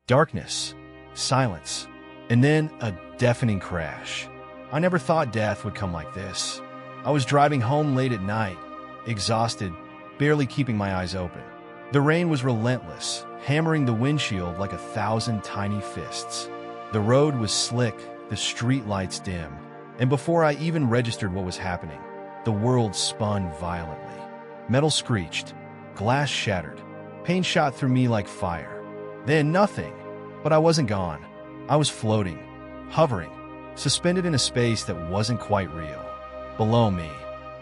Darkness, silence, and then a deafening crash. I never thought death would come like this. I was driving home late at night, exhausted, barely keeping my eyes open. The rain was relentless, hammering the windshield like 1,000 tiny fists. The road was slick, the street lights dim, and before I even registered what was happening, the world spun violently. Metal screeched, glass shattered, pain shot through me like fire. Then nothing, but I wasn't gone. I was floating, hovering, suspended in a space that wasn't quite real. Below me,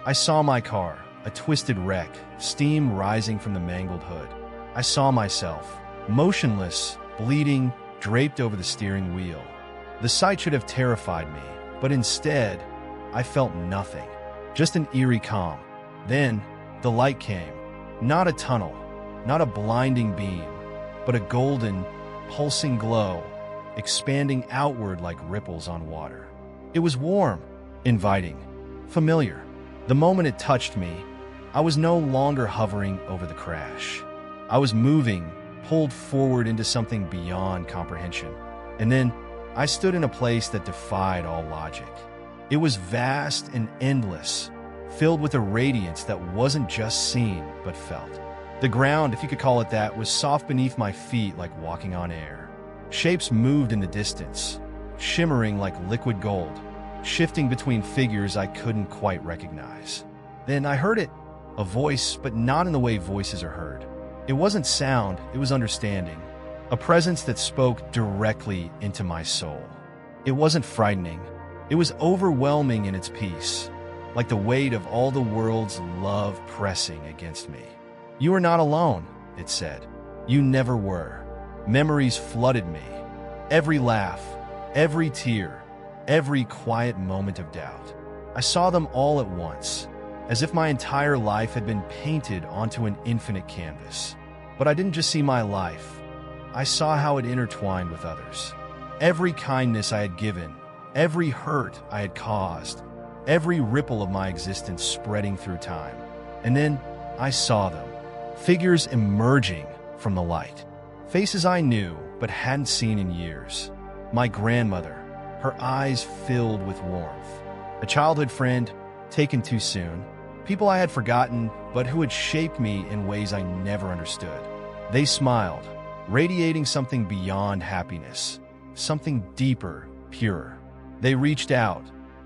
I saw my car, a twisted wreck, steam rising from the mangled hood. I saw myself, motionless, bleeding, draped over the steering wheel. The sight should have terrified me, but instead, I felt nothing, just an eerie calm. Then, the light came. Not a tunnel, not a blinding beam, but a golden, pulsing glow, expanding outward like ripples on water. It was warm, inviting, familiar. The moment it touched me, I was no longer hovering over the crash. I was moving, pulled forward into something beyond comprehension. And then, I stood in a place that defied all logic. It was vast and endless, filled with a radiance that wasn't just seen, but felt. The ground, if you could call it that, was soft beneath my feet like walking on air. Shapes moved in the distance, shimmering like liquid gold, shifting between figures I couldn't quite recognize. Then I heard it, a voice, but not in the way voices are heard. It wasn't sound, it was understanding, a presence that spoke directly into my soul. It wasn't frightening, it was overwhelming in its peace, like the weight of all the world's love pressing against me. "You are not alone," it said. "You never were." Memories flooded me. Every laugh, every tear, every quiet moment of doubt. I saw them all at once, as if my entire life had been painted onto an infinite canvas. But I didn't just see my life. I saw how it intertwined with others. Every kindness I had given, every hurt I had caused, every ripple of my existence spreading through time. And then I saw them, figures emerging from the light. Faces I knew but hadn't seen in years. My grandmother, her eyes filled with warmth. A childhood friend, taken too soon. People I had forgotten, but who had shaped me in ways I never understood. They smiled, radiating something beyond happiness, something deeper, purer. They reached out,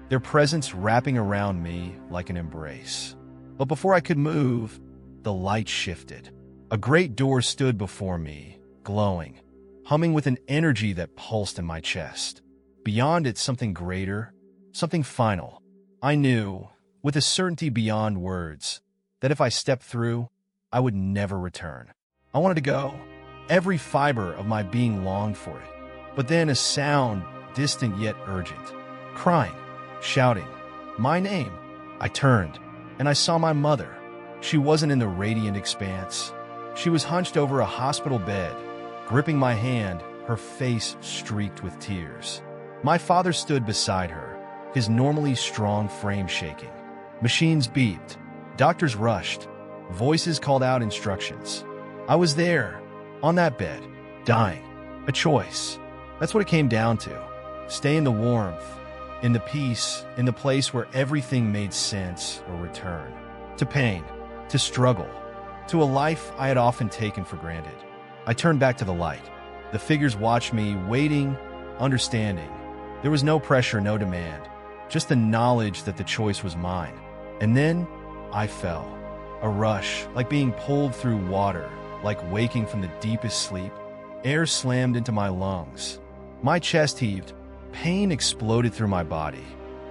their presence wrapping around me like an embrace. But before I could move, the light shifted. A great door stood before me, glowing, humming with an energy that pulsed in my chest. Beyond it, something greater, something final. I knew, with a certainty beyond words, that if I stepped through, I would never return. I wanted to go. Every fiber of my being longed for it. But then a sound, distant yet urgent, crying, shouting, my name. I turned, and I saw my mother. She wasn't in the radiant expanse. She was hunched over a hospital bed, gripping my hand, her face streaked with tears. My father stood beside her, his normally strong frame shaking. Machines beeped. Doctors rushed. Voices called out instructions. I was there, on that bed, dying. A choice. That's what it came down to. Stay in the warmth, in the peace, in the place where everything made sense, or return. To pain, to struggle, to a life I had often taken for granted. I turned back to the light. The figures watched me, waiting, understanding. There was no pressure, no demand, just the knowledge that the choice was mine. And then I fell. A rush, like being pulled through water, like waking from the deepest sleep. Air slammed into my lungs. My chest heaved. Pain exploded through my body.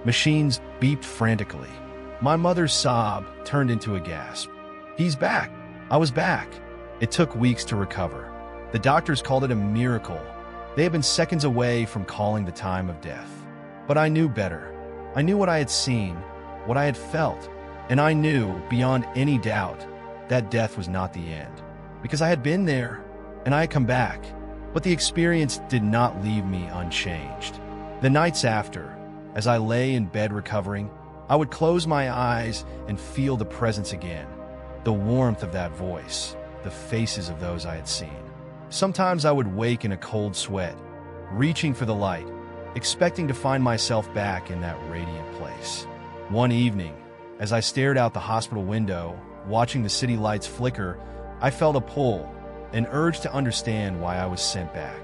Machines beeped frantically. My mother's sob turned into a gasp. He's back. I was back. It took weeks to recover. The doctors called it a miracle. They had been seconds away from calling the time of death. But I knew better. I knew what I had seen, what I had felt, and I knew, beyond any doubt, that death was not the end. Because I had been there, and I had come back. But the experience did not leave me unchanged. The nights after, as I lay in bed recovering, I would close my eyes and feel the presence again. The warmth of that voice, the faces of those I had seen. Sometimes I would wake in a cold sweat, reaching for the light, expecting to find myself back in that radiant place. One evening, as I stared out the hospital window, watching the city lights flicker, I felt a pull, an urge to understand why I was sent back.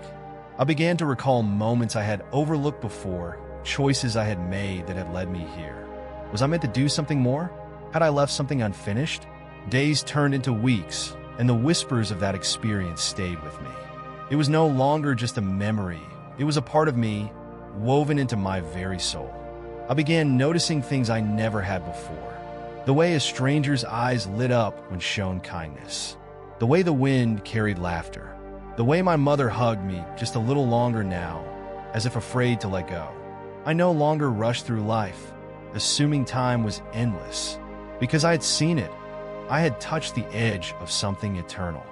I began to recall moments I had overlooked before, choices I had made that had led me here. Was I meant to do something more? Had I left something unfinished? Days turned into weeks, and the whispers of that experience stayed with me. It was no longer just a memory. It was a part of me, woven into my very soul. I began noticing things I never had before. The way a stranger's eyes lit up when shown kindness. The way the wind carried laughter. The way my mother hugged me just a little longer now, as if afraid to let go. I no longer rushed through life, assuming time was endless. Because I had seen it, I had touched the edge of something eternal.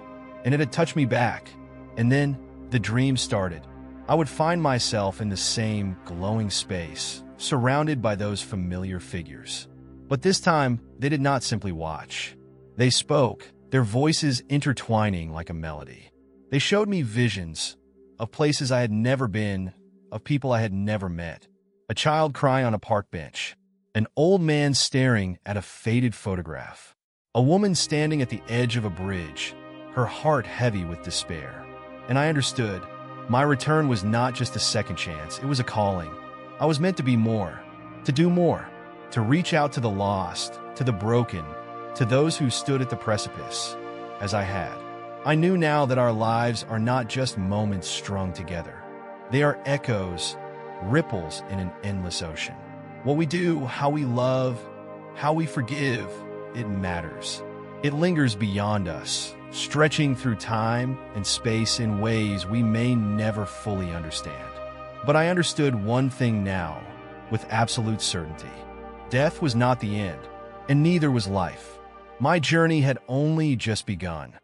And it had touched me back. And then the dream started. I would find myself in the same glowing space, surrounded by those familiar figures. But this time, they did not simply watch. They spoke, their voices intertwining like a melody. They showed me visions of places I had never been, of people I had never met. A child crying on a park bench. An old man staring at a faded photograph. A woman standing at the edge of a bridge, her heart heavy with despair. And I understood. My return was not just a second chance, it was a calling. I was meant to be more, to do more, to reach out to the lost, to the broken, to those who stood at the precipice, as I had. I knew now that our lives are not just moments strung together. They are echoes, ripples in an endless ocean. What we do, how we love, how we forgive, it matters. It lingers beyond us, stretching through time and space in ways we may never fully understand. But I understood one thing now, with absolute certainty. Death was not the end, and neither was life. My journey had only just begun.